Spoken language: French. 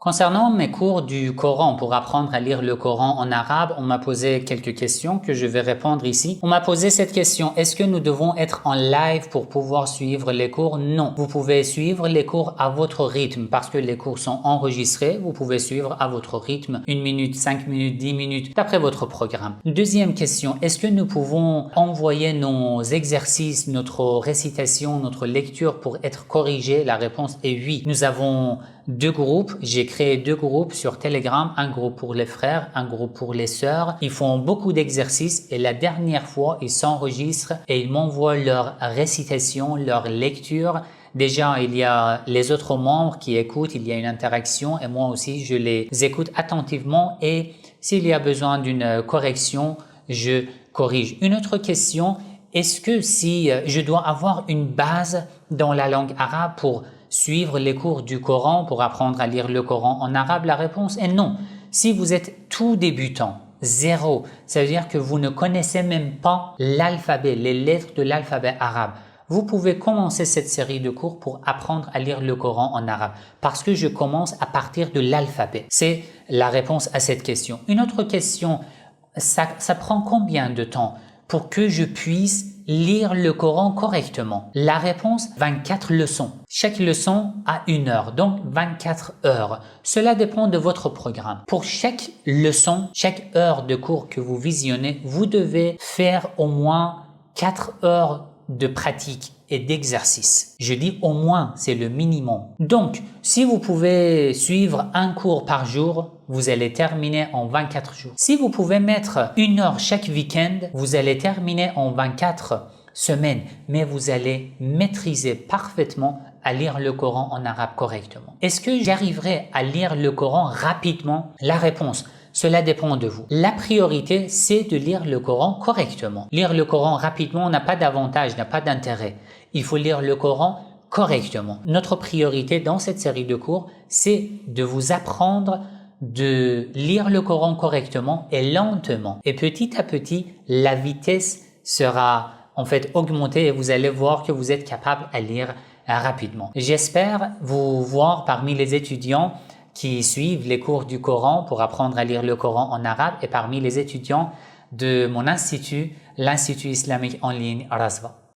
Concernant mes cours du Coran pour apprendre à lire le Coran en arabe, on m'a posé quelques questions que je vais répondre ici. On m'a posé cette question: est-ce que nous devons être en live pour pouvoir suivre les cours? Non. Vous pouvez suivre les cours à votre rythme parce que les cours sont enregistrés. Vous pouvez suivre à votre rythme 1 minute, 5 minutes, 10 minutes, d'après votre programme. Deuxième question: est-ce que nous pouvons envoyer nos exercices, notre récitation, notre lecture pour être corrigés? La réponse est oui. Nous avons deux groupes. J'ai créé deux groupes sur Telegram, un groupe pour les frères, un groupe pour les sœurs. Ils font beaucoup d'exercices et la dernière fois, ils s'enregistrent et ils m'envoient leur récitation, leur lecture. Déjà, il y a les autres membres qui écoutent, il y a une interaction et moi aussi, je les écoute attentivement et s'il y a besoin d'une correction, je corrige. Une autre question: est-ce que si je dois avoir une base dans la langue arabe pour suivre les cours du Coran, pour apprendre à lire le Coran en arabe? La réponse est non. Si vous êtes tout débutant, zéro, ça veut dire que vous ne connaissez même pas l'alphabet, les lettres de l'alphabet arabe, vous pouvez commencer cette série de cours pour apprendre à lire le Coran en arabe parce que je commence à partir de l'alphabet. C'est la réponse à cette question. Une autre question: ça prend combien de temps pour que je puisse lire le Coran correctement? La réponse: 24 leçons. Chaque leçon a 1 heure, donc 24 heures. Cela dépend de votre programme. Pour chaque leçon, chaque heure de cours que vous visionnez, vous devez faire au moins 4 heures de pratique et d'exercice. Je dis au moins, c'est le minimum. Donc, si vous pouvez suivre un cours par jour, vous allez terminer en 24 jours. Si vous pouvez mettre 1 heure chaque week-end, vous allez terminer en 24 semaines, mais vous allez maîtriser parfaitement à lire le Coran en arabe correctement. Est-ce que j'arriverai à lire le Coran rapidement? La réponse: cela dépend de vous. La priorité, c'est de lire le Coran correctement. Lire le Coran rapidement n'a pas d'avantage, n'a pas d'intérêt. Il faut lire le Coran correctement. Notre priorité dans cette série de cours, c'est de vous apprendre de lire le Coran correctement et lentement. Et petit à petit, la vitesse sera en fait augmentée et vous allez voir que vous êtes capable à lire rapidement. J'espère vous voir parmi les étudiants qui suivent les cours du Coran pour apprendre à lire le Coran en arabe et parmi les étudiants de mon institut, l'Institut islamique en ligne Razva.